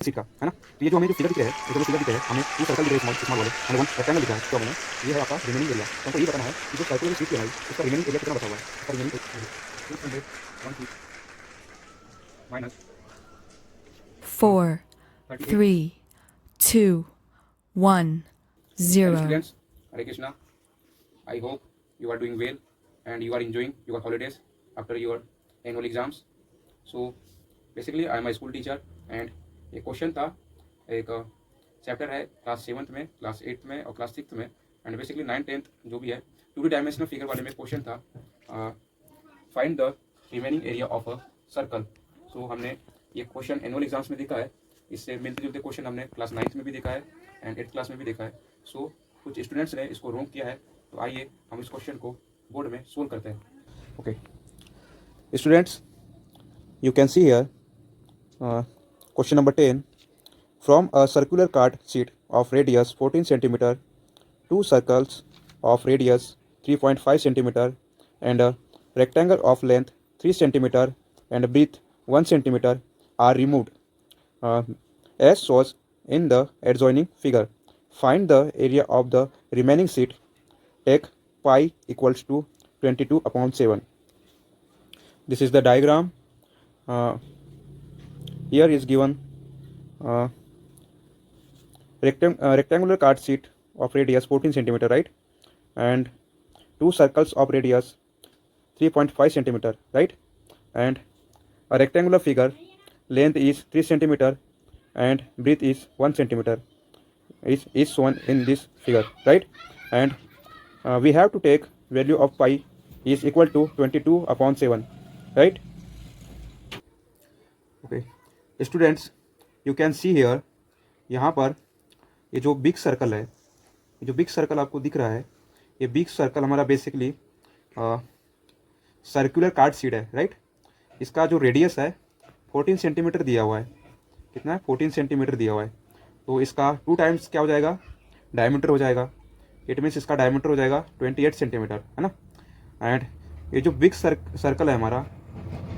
Seat का है ना। तो ये जो हमें जो फिगर दिख रहा है, ये जो फिगर दिख रहा है, हमें टू सर्कल दिख रहे हैं, स्मॉल वाले एंड वन रेक्टेंगल दिख रहा है। तो हमें ये है आपका रिमेनिंग एरिया। तो हमको ये बताना है कि जो सर्कुलर सीट है हमारी, उसका रिमेनिंग एरिया कितना बचा हुआ है। उसका remaining 201 feet minus four, 38। 3, 2, 1, Hello 0. students, Hare Krishna. I hope you are doing well and you are enjoying your holidays after your annual exams. So basically I am a school teacher and एक question था, एक chapter है class 7th में, class 8th में और class 6th में and basically 9th 10th जो भी है, 2D डायमेंशनल फिगर वाले में क्वेश्चन था, find the remaining area of a circle. So हमने ये क्वेश्चन एनुअल एग्जाम्स में देखा है, इससे मिलते जुलते क्वेश्चन हमने क्लास 9th में भी देखा है एंड 8th क्लास में भी देखा है। सो कुछ स्टूडेंट्स ने इसको रॉन्ग किया है, तो आइए हम इस क्वेश्चन को बोर्ड में सोल्व करते हैं। Okay students, you can see here question number 10. From a circular card sheet of radius 14 centimeter, two circles of radius 3.5 centimeter and a rectangle of length 3 centimeter and breadth 1 centimeter are removed uh, as shown in the adjoining figure. Find the area of the remaining sheet. Take pi equals to 22 upon 7. This is the diagram. Here is given rectangular card sheet of radius 14 centimeter, right, and two circles of radius 3.5 centimeter, right, and a rectangular figure, length is 3 centimeter and breadth is 1 centimeter is shown in this figure, right, and we have to take value of pi is equal to 22 upon 7, right. Okay students, you can see here, यहाँ पर ये जो big circle है, ये जो big circle आपको दिख रहा है, ये बिग सर्कल हमारा बेसिकली सर्कुलर कार्ड शीट है, राइट। इसका जो रेडियस है 14 सेंटीमीटर दिया हुआ है। कितना है? 14 सेंटीमीटर दिया हुआ है। तो इसका 2 टाइम्स क्या हो जाएगा? डायमीटर हो जाएगा। इट मीन्स इसका डायमीटर हो जाएगा 28 सेंटीमीटर, है ना। एंड ये जो बिग सर्कल है हमारा,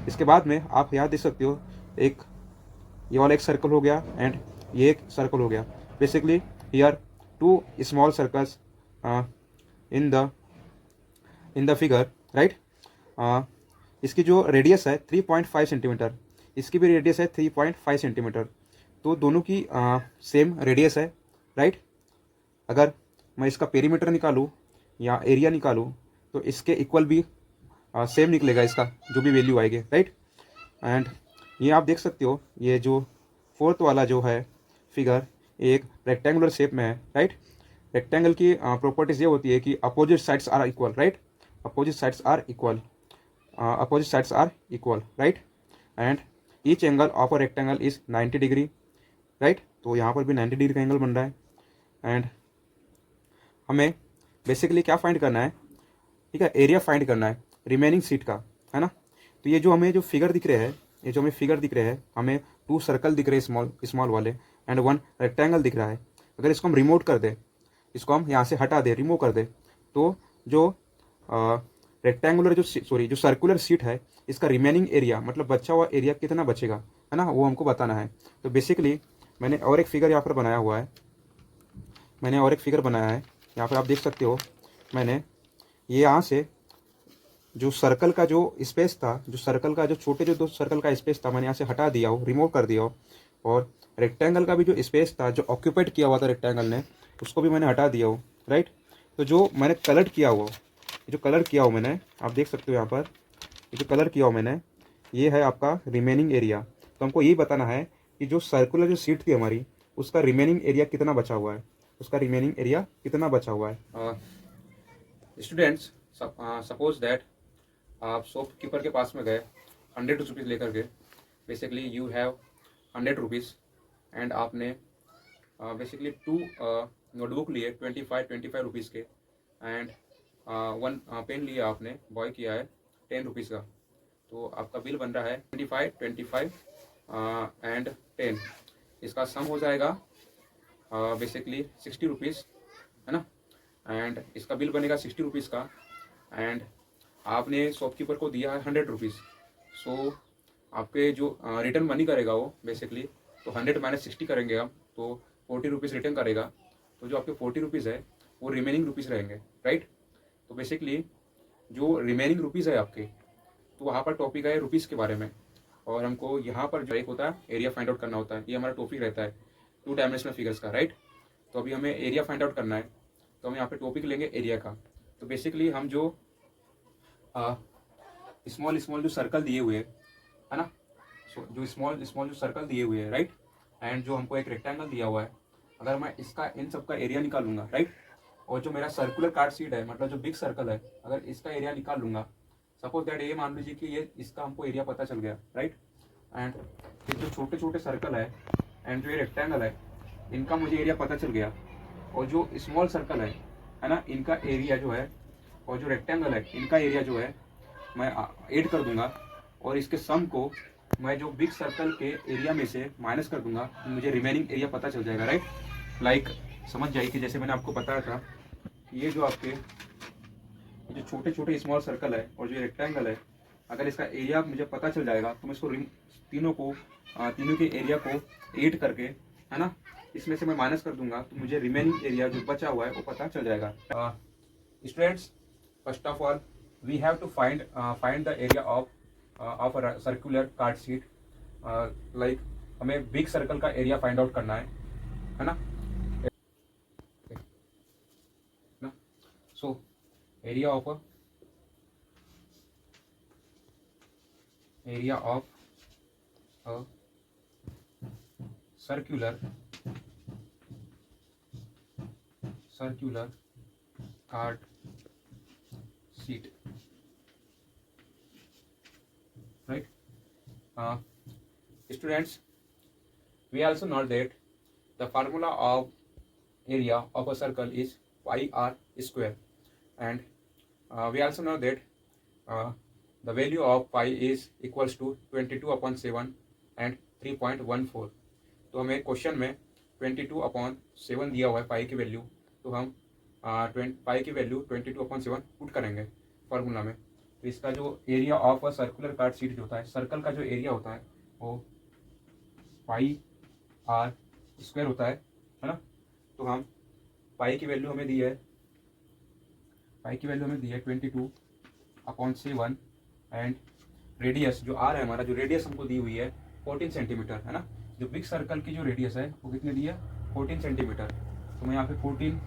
इसके बाद में आप यहाँ देख सकते हो, एक ये वाला एक सर्कल हो गया एंड ये एक सर्कल हो गया। Basically here two small circles in the figure, right. इसकी जो रेडियस है 3.5 सेंटीमीटर, इसकी भी रेडियस है 3.5 सेंटीमीटर। तो दोनों की सेम रेडियस है, राइट। अगर मैं इसका पेरीमीटर निकालूँ या एरिया निकालूँ तो इसके इक्वल भी सेम निकलेगा, इसका जो भी वैल्यू आएगी, राइट। एंड ये आप देख सकते हो, ये जो फोर्थ वाला जो है फिगर एक रेक्टेंगुलर शेप में है, राइट। रेक्टेंगल की प्रॉपर्टीज ये होती है कि opposite sides are equal, right. Opposite sides are equal, opposite sides are equal, right. And each angle of a rectangle is 90 degree, right. तो यहाँ पर भी 90 डिग्री का एंगल बन रहा है। एंड हमें बेसिकली क्या फाइंड करना है? ठीक है, एरिया फाइंड करना है रिमेनिंग सीट का, है ना। तो ये जो हमें जो फिगर दिख रहे हैं, ये जो हमें फिगर दिख रहे हैं, हमें 2 सर्कल दिख रहे हैं स्मॉल स्मॉल वाले एंड 1 रेक्टेंगल दिख रहा है। अगर इसको हम रिमूव कर दें, इसको हम यहाँ से हटा दें, रिमूव कर दें, तो जो रेक्टेंगुलर जो सर्कुलर सीट है, इसका रिमेनिंग एरिया मतलब बचा हुआ एरिया कितना बचेगा, है ना, वो हमको बताना है। तो बेसिकली मैंने और एक फिगर यहाँ पर बनाया हुआ है, यहाँ पर आप देख सकते हो। मैंने ये यहाँ से जो सर्कल का जो स्पेस था, जो सर्कल का जो छोटे जो 2 सर्कल का स्पेस था, मैंने यहाँ से हटा दिया हो, रिमूव कर दिया हो। और रेक्टेंगल का भी जो स्पेस था, जो ऑक्यूपाइड किया हुआ था रेक्टेंगल ने, उसको भी मैंने हटा दिया हो, राइट। तो जो मैंने कलर किया हुआ, जो कलर किया हो मैंने, आप देख सकते हो यहाँ पर, ये जो कलर किया हो मैंने, ये है आपका रिमेनिंग एरिया। तो हमको यही बताना है कि जो सर्कुलर जो सीट थी हमारी, उसका रिमेनिंग एरिया कितना बचा हुआ है, उसका रिमेनिंग एरिया कितना बचा हुआ है। स्टूडेंट्स, सपोज दैट आप शॉपकीपर के पास में गए 100 रुपीज़ लेकर के। Basically you have 100 rupees and आपने बेसिकली 2 नोटबुक लिए 25 रुपीज़ के एंड 1 पेन लिया आपने, बॉय किया है 10 रुपीज़ का। तो आपका बिल बन रहा है 25 एंड 10, इसका सम हो जाएगा बेसिकली 60 रुपीज़, है ना। एंड इसका बिल बनेगा 60 रुपीज़ का एंड आपने शॉपकीपर को दिया है 100 रुपीज़। सो आपके जो रिटर्न मनी करेगा वो बेसिकली तो 100 माइनस 60 करेंगे हम तो 40 रुपीज़ रिटर्न करेगा। तो जो आपके 40 रुपीज़ है वो रिमेनिंग रुपीज़ रहेंगे, राइट। तो बेसिकली जो रिमेनिंग रुपीज़ है आपके, तो वहाँ पर टॉपिक है रुपीज़ के बारे में, और हमको यहाँ पर जो एक होता है एरिया फाइंड आउट करना होता है। ये हमारा टॉपिक रहता है 2 डायमेंशनल फिगर्स का, राइट। तो अभी हमें एरिया फाइंड आउट करना है, तो हम यहाँ पे टॉपिक लेंगे एरिया का। तो बेसिकली हम जो स्मॉल स्मॉल जो सर्कल दिए हुए है ना, जो स्मॉल स्मॉल जो सर्कल दिए हुए हैं, राइट, एंड जो हमको एक रेक्टेंगल दिया हुआ है, अगर मैं इसका इन सब का एरिया निकालूंगा, राइट, और जो मेरा सर्कुलर कार्ड शीट है, मतलब जो बिग सर्कल है, अगर इसका एरिया निकाल लूंगा, सपोज दैट ये मान लीजिए कि ये इसका हमको एरिया पता चल गया, राइट, एंड ये जो छोटे छोटे सर्कल है एंड जो ये रेक्टेंगल है, इनका मुझे एरिया पता चल गया, और जो स्मॉल सर्कल है ना, इनका एरिया जो है, और जो रेक्टेंगल है इनका एरिया जो है मैं ऐड कर दूंगा, और इसके सम को मैं जो बिग सर्कल के एरिया में से माइनस कर दूंगा, तो मुझे रिमेनिंग एरिया पता चल जाएगा, राइट। लाइक समझ जाइए कि जैसे मैंने आपको बताया था कि ये जो आपके जो छोटे छोटे स्मॉल सर्कल है और जो रेक्टेंगल है, अगर इसका एरिया मुझे पता चल जाएगा तो मैं इसको तीनों के एरिया को ऐड करके, है ना, इसमें से मैं माइनस कर दूंगा, तो मुझे रिमेनिंग एरिया जो बचा हुआ है वो पता चल जाएगा। Students, first of all we have to find the area of a circular card sheet. Like हमें बिग सर्कल का एरिया फाइंड आउट करना है ना। So area of a circular card sheet, right. Students, we also know that the formula of area of a circle is pi r square, and we also know that the value of pi is equals to 22/7 and 3.14। तो हमें question में 22/7 दिया हुआ है पाई की value, तो हम पाई की वैल्यू 22/7 पुट करेंगे फार्मूला में। तो इसका जो area of a circular card sheet जो होता है, सर्कल का जो एरिया होता है वो पाई आर स्क्वायर होता है ना। तो हम पाई की वैल्यू हमें दी है 22/7 एंड रेडियस जो आर है हमारा, जो रेडियस हमको दी हुई है 14 सेंटीमीटर, है ना। जो बिग सर्कल की जो रेडियस है वो कितने दी है, 14 सेंटीमीटर। तो मैं यहाँ पे 14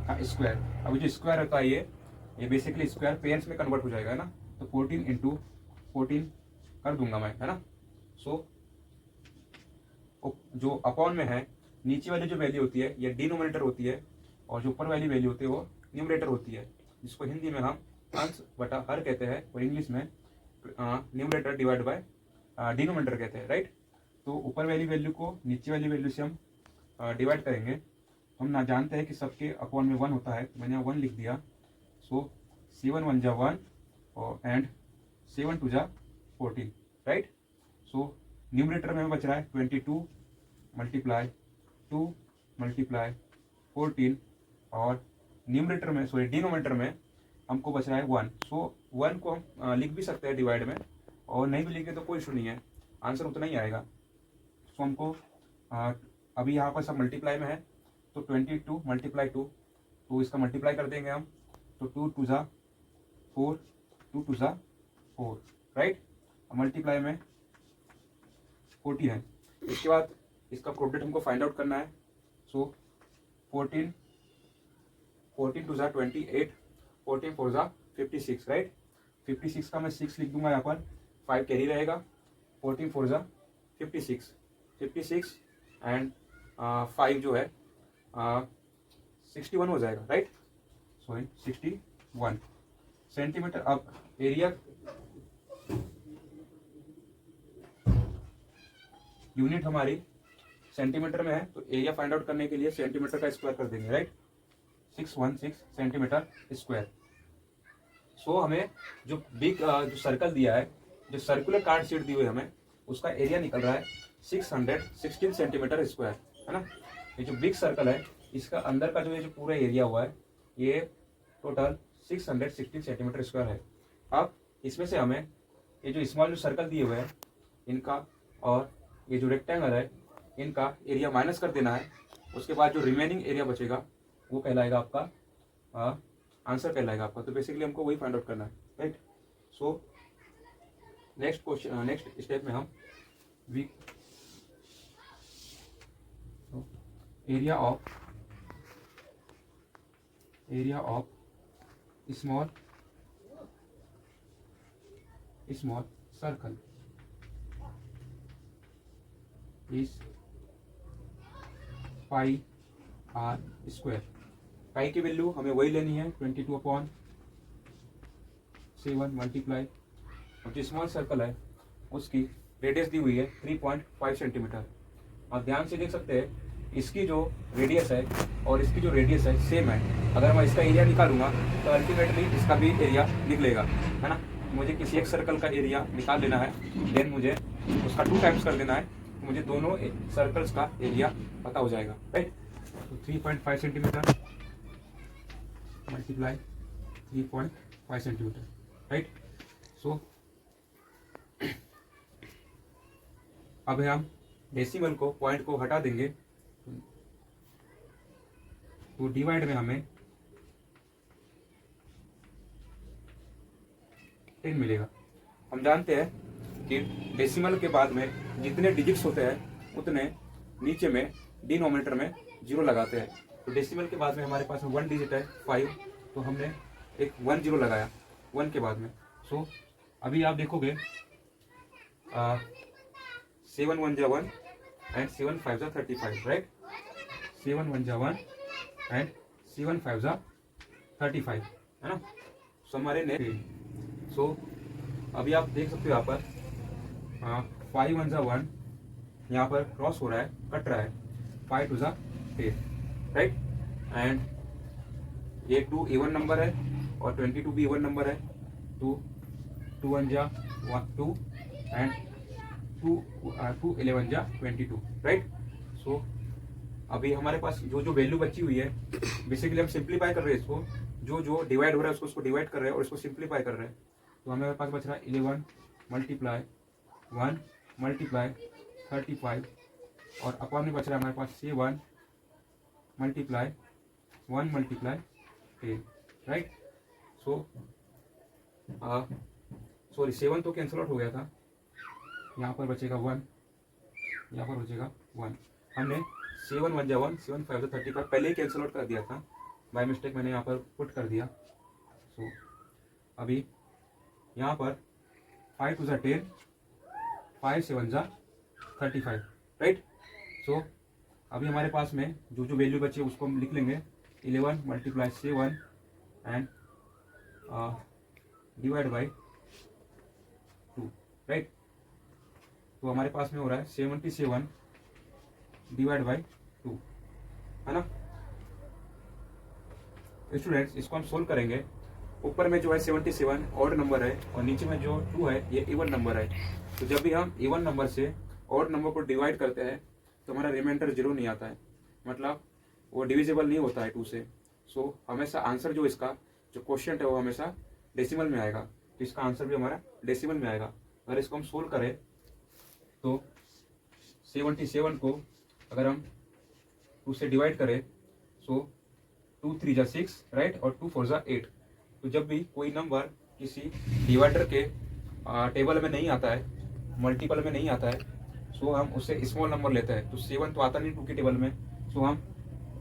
का स्क्वायर, अभी जो स्क्वायर होता है ये बेसिकली स्क्वायर पेयर्स में कन्वर्ट हो जाएगा, है ना। तो 14 × 14 कर दूंगा मैं, है ना। सो जो अपॉन में है, नीचे वाली जो वैल्यू होती है ये डिनोमिनेटर होती है, और जो ऊपर वाली वैल्यू होती है वो न्यूमरेटर होती है, जिसको हिंदी में हम अंश बटा हर कहते हैं, और इंग्लिश में न्यूमरेटर डिवाइड बाय डिनोमिनेटर कहते हैं, राइट। तो ऊपर वाली वैल्यू को नीचे वाली वैल्यू से हम डिवाइड करेंगे। हम ना जानते हैं कि सबके अपॉन में 1 होता है, तो मैंने 1 लिख दिया। सो 7 1 जा 1 और एंड 7 2 जा 14, राइट। सो न्यूमरेटर में बच रहा है 22 × 2 × 14, और न्यूमरेटर में डिनोमिनेटर में हमको बच रहा है 1। सो 1 को हम लिख भी सकते हैं डिवाइड में, और नहीं भी लिखे तो कोई इशू नहीं है, आंसर उतना ही आएगा। सो हमको अभी यहाँ पर सब मल्टीप्लाई में है, तो 22 × 2, तो इसका मल्टीप्लाई कर देंगे हम, तो 2 2 जा 4, 2 2 जा 4, राइट। मल्टीप्लाई में 40 है। इसके बाद इसका प्रोडक्ट हमको फाइंड आउट करना है। सो 14 2 जा 28, 14 4 जा 56, राइट। 56 का मैं 6 लिख दूंगा यहाँ पर, 5 कैरी रहेगा, 14 4 जा 56 एंड 5 जो है 61 हो जाएगा, राइट। Sorry 61 centimetre. अब एरिया यूनिट हमारी सेंटीमीटर में है, तो एरिया फाइंड आउट करने के लिए सेंटीमीटर का स्क्वायर कर देंगे, राइट। 616 centimetre square. सो हमें जो बिग जो सर्कल दिया है, जो सर्कुलर कार्ड शीट दी हुई है हमें, उसका एरिया निकल रहा है 616 सेंटीमीटर स्क्वायर, है ना। ये जो बिग सर्कल है इसका अंदर का जो ये जो पूरा एरिया हुआ है ये टोटल 616 सेंटीमीटर स्क्वायर है। अब इसमें से हमें ये जो स्मॉल जो सर्कल दिए हुए हैं इनका, और ये जो रेक्टेंगल है इनका एरिया माइनस कर देना है। उसके बाद जो रिमेनिंग एरिया बचेगा वो कहलाएगा आपका आंसर कहलाएगा आपका। तो बेसिकली हमको वही फाइंड आउट करना है, right. So next question, next step में हम we area of small circle is pi r square. Pi की वैल्यू हमें वही लेनी है 22/7 मल्टीप्लाई। अब जो स्मॉल सर्कल है उसकी रेडियस दी हुई है 3.5 सेंटीमीटर। आप ध्यान से देख सकते हैं इसकी जो रेडियस है और इसकी जो रेडियस है सेम है। अगर मैं इसका एरिया निकालूंगा तो अल्टीमेटली इसका भी एरिया निकलेगा, है ना। मुझे किसी एक सर्कल का एरिया निकाल लेना है, देन मुझे उसका 2 टाइम्स कर देना है, तो मुझे दोनों सर्कल्स का एरिया पता हो जाएगा, राइट। तो 3.5 सेंटीमीटर मल्टीप्लाई 3.5 सेंटीमीटर, राइट। सो अब हम डेसिमल को, पॉइंट को हटा देंगे, तो डिवाइड में हमें 10 मिलेगा। हम जानते हैं कि डेसिमल के बाद में जितने डिजिट्स होते हैं उतने नीचे में डिनोमिनेटर में 0 लगाते हैं। तो डेसिमल के बाद में हमारे पास 1 डिजिट है 5, तो हमने एक 1 0 लगाया 1 के बाद में। सो अभी आप देखोगे 7 1 जा 1 एंड 7 5 जा 35, राइट। 7 1 जा 1 एंड 7 5 जा 35, है ना। सो हमारे नेक्स्ट, सो अभी आप देख सकते हो यहाँ पर 5 1 जा 1 यहाँ पर क्रॉस हो रहा है, कट रहा है, 5 2 जा 10, राइट। एंड ये 2 इवन नंबर है और 22 भी इवन नंबर है। 2 1 जा 2 एंड 2 11 जा 22, राइट। सो अभी हमारे पास जो जो वैल्यू बची हुई है बेसिकली हम सिंप्लीफाई कर रहे हैं इसको, जो जो डिवाइड हो रहा है उसको डिवाइड कर रहे हैं और इसको सिंप्लीफाई कर रहे हैं। तो हमारे पास बच रहा है 11 मल्टीप्लाई 1 मल्टीप्लाई 35 और अपॉन में बच रहा है हमारे पास 7 multiply 1 multiply 10, right. So sorry 7 तो कैंसिल आउट हो गया था, यहाँ पर बचेगा 1, यहाँ पर बचेगा 1। हमने 7 1 जा 1 7 5 जा 35 पहले ही कैंसिल आउट कर दिया था, बाय मिस्टेक मैंने यहाँ पर पुट कर दिया। सो अभी यहाँ पर 5 2 जा 10 5 7 जा 35, राइट। सो अभी हमारे पास में जो जो वैल्यू बची है उसको हम लिख लेंगे 11 multiply 7 and divide by 2, right. तो हमारे पास में हो रहा है 77 डिवाइड बाई 2, है ना। स्टूडेंट्स इसको हम सोल्व करेंगे। ऊपर में जो है 77 ऑड नंबर है और नीचे में जो 2 है ये इवन नंबर है। तो जब भी हम इवन नंबर से ऑड नंबर को डिवाइड करते हैं तो हमारा रिमाइंडर 0 नहीं आता है, मतलब वो डिविजिबल नहीं होता है 2 से। सो हमेशा आंसर जो इसका जो क्वेश्चन है वो हमेशा डेसिमल में आएगा, तो इसका आंसर भी हमारा डेसिमल में आएगा। अगर इसको हम सोल्व करें तो 77 को अगर हम 2 से डिवाइड करें सो 2 3 जा 6, राइट, और 2 4 जा 8। तो जब भी कोई नंबर किसी डिवाइडर के टेबल में नहीं आता है, मल्टीपल में नहीं आता है, सो हम उससे स्मॉल नंबर लेते हैं। तो 7 तो आता नहीं 2 के टेबल में, सो हम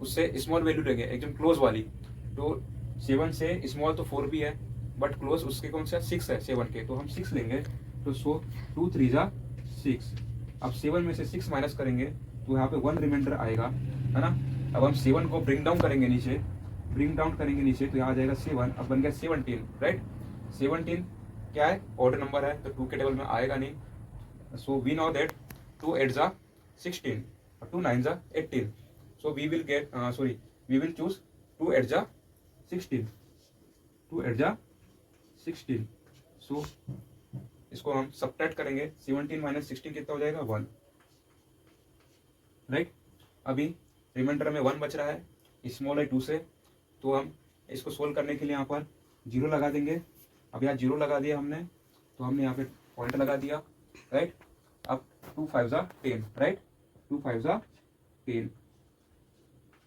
उससे स्मॉल वैल्यू लेंगे एकदम क्लोज वाली। तो 7 से स्मॉल तो 4 भी है बट क्लोज उसके कौन सा 6 है 7 के, तो हम 6 लेंगे। तो सो 2 3 जा 6। अब 7 में से 6 माइनस करेंगे तो यहाँ पे 1 रिमाइंडर आएगा, है ना। अब हम 7 को ब्रिंग डाउन करेंगे नीचे, तो यहाँ आ जाएगा 7, अब बन गया 17, राइट। 17 क्या है, ऑड नंबर है तो 2 के टेबल में आएगा नहीं। सो वी नो दैट 2 8 जा 16 और 2 9 जा 18। सो वी विल चूज 2 8 जा 16, 2 8 जा 16। सो इसको हम सब्ट्रैक्ट करेंगे, 17 माइनस 16 कितना हो जाएगा 1, राइट। अभी रिमाइंडर में 1 बच रहा है, स्मॉल है 2 से, तो हम इसको सोल्व करने के लिए यहाँ पर 0 लगा देंगे। अब यहाँ 0 लगा दिया हमने, तो हमने यहाँ पे पॉइंट लगा दिया, राइट। अब 2 5 जा 10, राइट। 2 5 जा 10।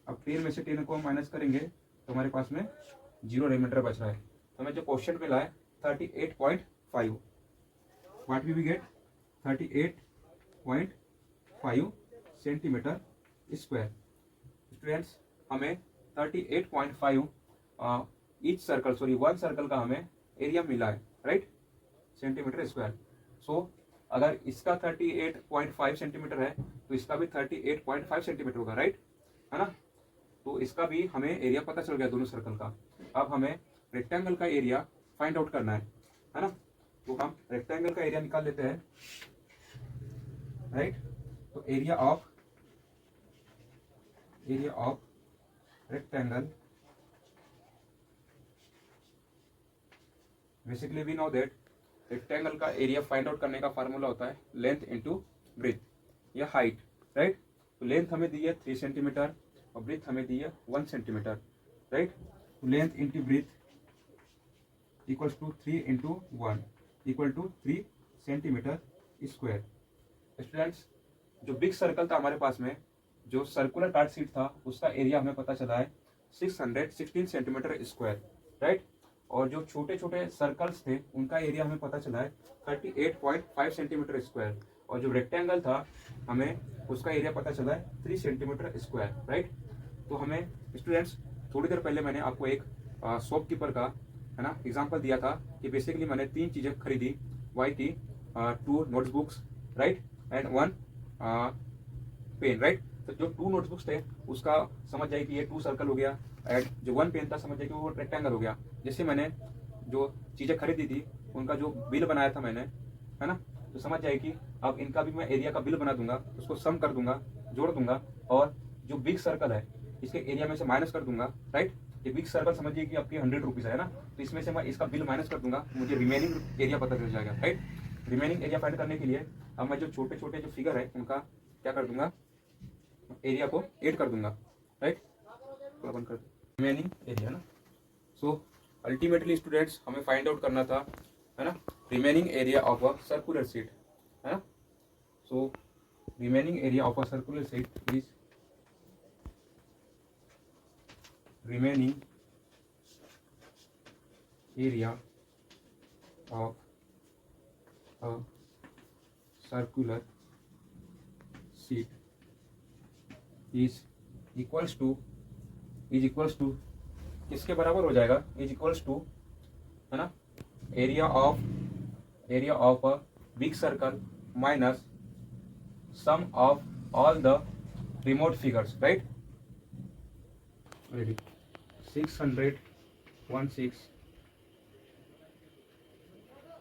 अब 10 में से 10 को हम माइनस करेंगे तो हमारे पास में 0 रिमाइंडर बच रहा है। तो हमें जो क्वेश्चन मिला है 38.5, what we get 38.5 centimetre square. Students हमें 38.5 each circle, sorry one circle का हमें एरिया मिला है, राइट, सेंटीमीटर स्क्वायर। सो अगर इसका 38.5 सेंटीमीटर है तो इसका भी 38.5 सेंटीमीटर होगा, राइट, है ना। तो इसका भी हमें एरिया पता चल गया दोनों सर्कल का। अब हमें रेक्टेंगल का एरिया फाइंड आउट करना है ना। तो हम रेक्टेंगल का एरिया निकाल लेते हैं, राइट। तो area of rectangle, basically we know that rectangle का एरिया फाइंड आउट करने का फार्मूला होता है लेंथ इंटू ब्रेथ या हाइट, राइट। तो लेंथ हमें दी है 3 सेंटीमीटर और ब्रेथ हमें दी है 1 सेंटीमीटर, राइट। तो length into breadth equals to 3 into 1 equal to 3 centimetre square. Students जो बिग सर्कल था हमारे पास में, जो सर्कुलर कार्ड शीट था, उसका एरिया हमें पता चला है 616 सेंटीमीटर स्क्वायर, राइट। और जो छोटे छोटे सर्कल्स थे उनका एरिया हमें पता चला है 38.5 सेंटीमीटर स्क्वायर। और जो रेक्टेंगल था हमें उसका एरिया पता चला है 3 सेंटीमीटर स्क्वायर, राइट। तो हमें स्टूडेंट्स थोड़ी देर पहले मैंने आपको एक शॉपकीपर का, है ना, एग्जांपल दिया था कि बेसिकली मैंने 3 चीज़ें खरीदी, वाई थी 2 notebooks, right, and 1 pen, right. तो जो 2 नोटबुक्स थे उसका समझ जाए कि ये 2 सर्कल हो गया, एंड जो 1 पेन था समझ जाए कि वो रेक्टेंगल हो गया। जैसे मैंने जो चीज़ें खरीदी थी उनका जो बिल बनाया था मैंने, है ना, तो समझ जाए कि अब इनका भी मैं एरिया का बिल बना दूंगा, उसको सम कर दूंगा, जोड़ दूंगा, और जो बिग सर्कल है इसके एरिया में से माइनस कर दूंगा, राइट। ये बिग सर्कल समझिए कि आपके 100 रुपीज़ है ना, तो इसमें से मैं इसका बिल माइनस कर दूंगा, मुझे रिमेनिंग एरिया पता चल जाएगा, राइट। रिमेनिंग एरिया फाइंड करने के लिए अब मैं जो छोटे छोटे जो फिगर है उनका क्या कर दूंगा, एरिया को ऐड कर दूंगा, राइट। थोड़ा बंद कर, रिमेनिंग एरिया ना। सो अल्टीमेटली स्टूडेंट्स हमें फाइंड आउट करना था, है ना, remaining area of a circular sheet, है ना। So remaining area of a circular sheet is remaining area of a circular sheet is equals to किसके बराबर हो जाएगा, इज इक्वल्स टू, है ना, area of a big circle minus sum of all the remote figures, right. Ready 616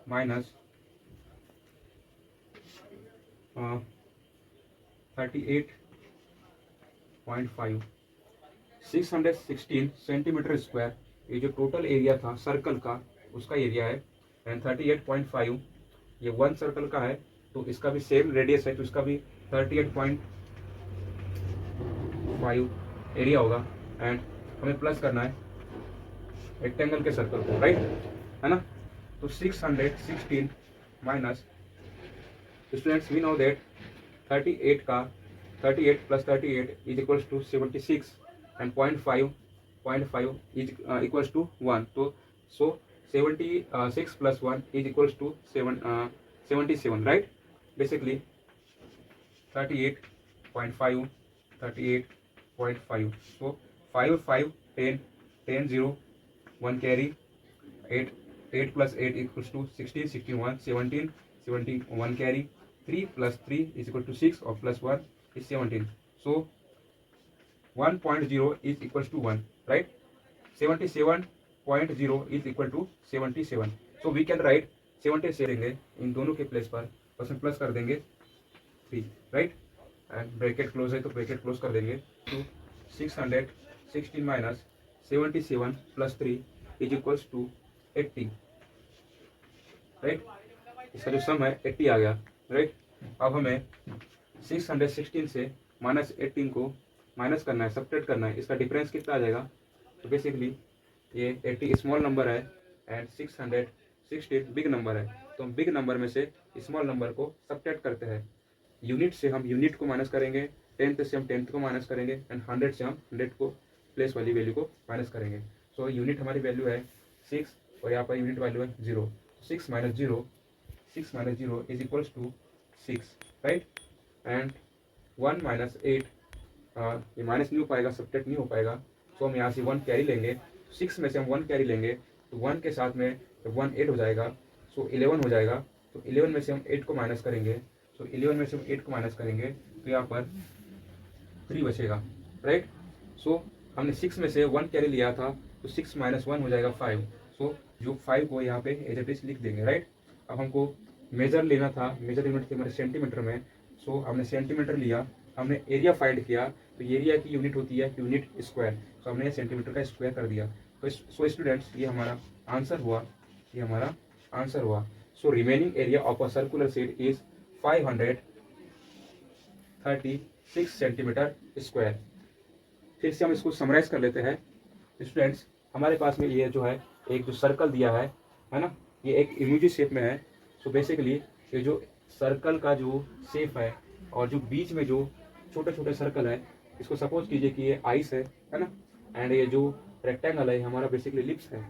minus 38.5, 616 centimetre square, ये जो total area था circle का उसका एरिया है, एंड 38.5 ये 1 सर्कल का है, तो इसका भी सेम रेडियस है, तो इसका भी 38.5 एरिया होगा। एंड हमें प्लस करना है रेक्टेंगल के सर्कल को, राइट, है ना। तो 616 minus, students we know that 38 plus 38 is equals to 76 and 0.5 is equals to 1। तो so 76 plus 1 is equals to 77, right. Basically 38.5 so 5 5 10 10 0 1 carry 8 plus 8 equals to 16 61 17 1 carry 3 plus 3 is equal to 6 or plus 1 is 17. So 1.0 is equals to 1, right. 77.0 is equal to 77. So we can write 77 देंगे इन दोनों के place पर, उसमें plus कर देंगे 3, right, and bracket close है तो bracket close कर देंगे। तो 616 minus 77 plus 3 is equals to 80, right. इसका जो सम है 80 आ गया, राइट। अब हमें 616 से माइनस 18 को माइनस करना है, सब्ट्रैक्ट करना है, इसका डिफरेंस कितना आ जाएगा। तो बेसिकली ये 80 स्मॉल नंबर है एंड 616 बिग नंबर है, तो हम बिग नंबर में से स्मॉल नंबर को सब्ट्रैक्ट करते हैं, यूनिट से हम यूनिट को माइनस करेंगे, टेंथ से हम टेंथ को माइनस करेंगे, एंड 100 से हम 100 को प्लेस वाली वैल्यू को माइनस करेंगे। सो यूनिट हमारी वैल्यू है 6 और यहाँ पर यूनिट वैल्यू है 0। 6 minus 0 is equals to 6, right. And 1 minus 8, ये माइनस नहीं हो पाएगा, सब्ट्रैक्ट नहीं हो पाएगा, तो हम यहाँ से 1 कैरी लेंगे। 6 में से हम 1 कैरी लेंगे तो 1 के साथ में 1 8 हो जाएगा, सो 11 हो जाएगा। तो 11 में से हम 8 को माइनस करेंगे, सो 11 में से हम 8 को माइनस करेंगे तो यहाँ पर 3 बचेगा, राइट। सो हमने 6 में से 1 कैरी लिया था, तो 6 माइनस 1 हो जाएगा 5। सो जो 5 को यहाँ पे एज इट इज लिख देंगे, राइट। अब हमको मेजर लेना था, मेजर यूनिट थी हमारे सेंटीमीटर में, सो हमने सेंटीमीटर लिया, हमने एरिया फाइंड किया, तो एरिया की यूनिट होती है यूनिट स्क्वायर, तो हमने सेंटीमीटर का स्क्वायर कर दिया। तो सो स्टूडेंट्स ये हमारा आंसर हुआ, ये हमारा आंसर हुआ। So remaining area of a circular sheet is 536 centimetre square. फिर से हम इसको समराइज कर लेते हैं स्टूडेंट्स। हमारे पास में ये जो है एक जो सर्कल दिया है ना, ये एक इमोजी शेप में है। सो बेसिकली ये जो सर्कल का जो शेप है और जो बीच में जो छोटे छोटे सर्कल है, इसको सपोज कीजिए कि ये आइस है ना, एंड ये जो रेक्टेंगल है हमारा बेसिकली लिप्स है।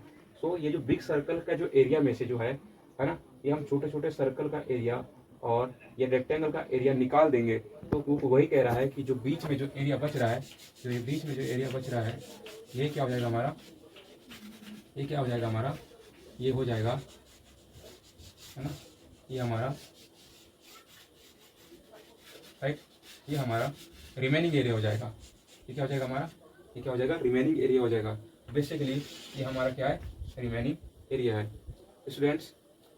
सो ये जो बिग सर्कल का जो एरिया में से जो है ना, ये हम छोटे छोटे सर्कल का एरिया और ये रेक्टेंगल का एरिया निकाल देंगे। तो वो वही कह रहा है कि जो बीच में जो एरिया बच रहा है, तो ये बीच में जो एरिया बच रहा है, ये क्या हो जाएगा हमारा, ये क्या हो जाएगा हमारा, ये हो जाएगा है ना, ये हमारा, राइट, ये हमारा रिमेनिंग एरिया हो जाएगा। ये क्या हो जाएगा हमारा, ये क्या हो जाएगा, रिमेनिंग एरिया हो जाएगा। बेसिकली ये हमारा क्या है, रिमेनिंग एरिया है स्टूडेंट्स।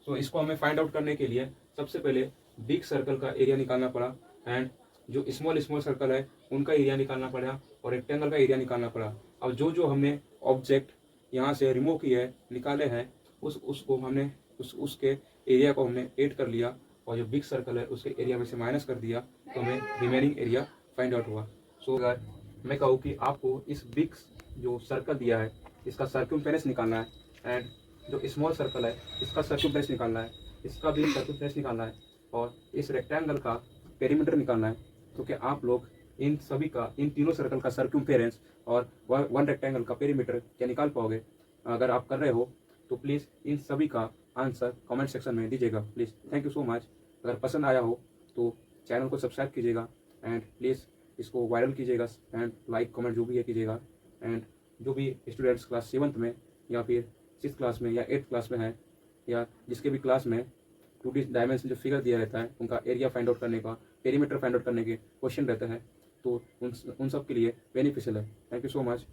सो इसको हमें फाइंड आउट करने के लिए सबसे पहले बिग सर्कल का एरिया निकालना पड़ा, एंड जो स्मॉल स्मॉल सर्कल है उनका एरिया निकालना पड़ा, और रेक्टेंगल का एरिया निकालना पड़ा। अब जो जो हमने ऑब्जेक्ट यहाँ से रिमूव किए हैं, निकाले हैं, उसको हमने उसके एरिया को हमने ऐड कर लिया, और जो बिग सर्कल है उसके एरिया में से माइनस कर दिया, तो हमें रिमेनिंग एरिया फाइंड आउट हुआ। सो अगर मैं कहूँ कि आपको इस बिग जो सर्कल दिया है इसका सर्कमफेरेंस निकालना है, एंड जो स्मॉल सर्कल है इसका सर्कमफेरेंस निकालना है, इसका भी सर्कमफेरेंस निकालना है, और इस रेक्टेंगल का पेरीमीटर निकालना है, तो क्या आप लोग इन सभी का, इन तीनों सर्कल का सर्कमफेरेंस और वन रेक्टेंगल का पेरीमीटर क्या निकाल पाओगे? अगर आप कर रहे हो तो प्लीज़ इन सभी का आंसर कमेंट सेक्शन में दीजिएगा please. Thank you so much. अगर पसंद आया हो तो चैनल को सब्सक्राइब कीजिएगा, एंड प्लीज़ इसको वायरल कीजिएगा, एंड लाइक कमेंट जो भी है कीजिएगा। एंड जो भी स्टूडेंट्स क्लास 7th में या फिर 6th क्लास में या 8th क्लास में है, या जिसके भी क्लास में 2D डायमेंशन जो फिगर दिया रहता है उनका एरिया फाइंड आउट करने का, पेरीमीटर फाइंड आउट करने के क्वेश्चन रहते हैं, तो उन सब के लिए बेनिफिशियल है। Thank you so much.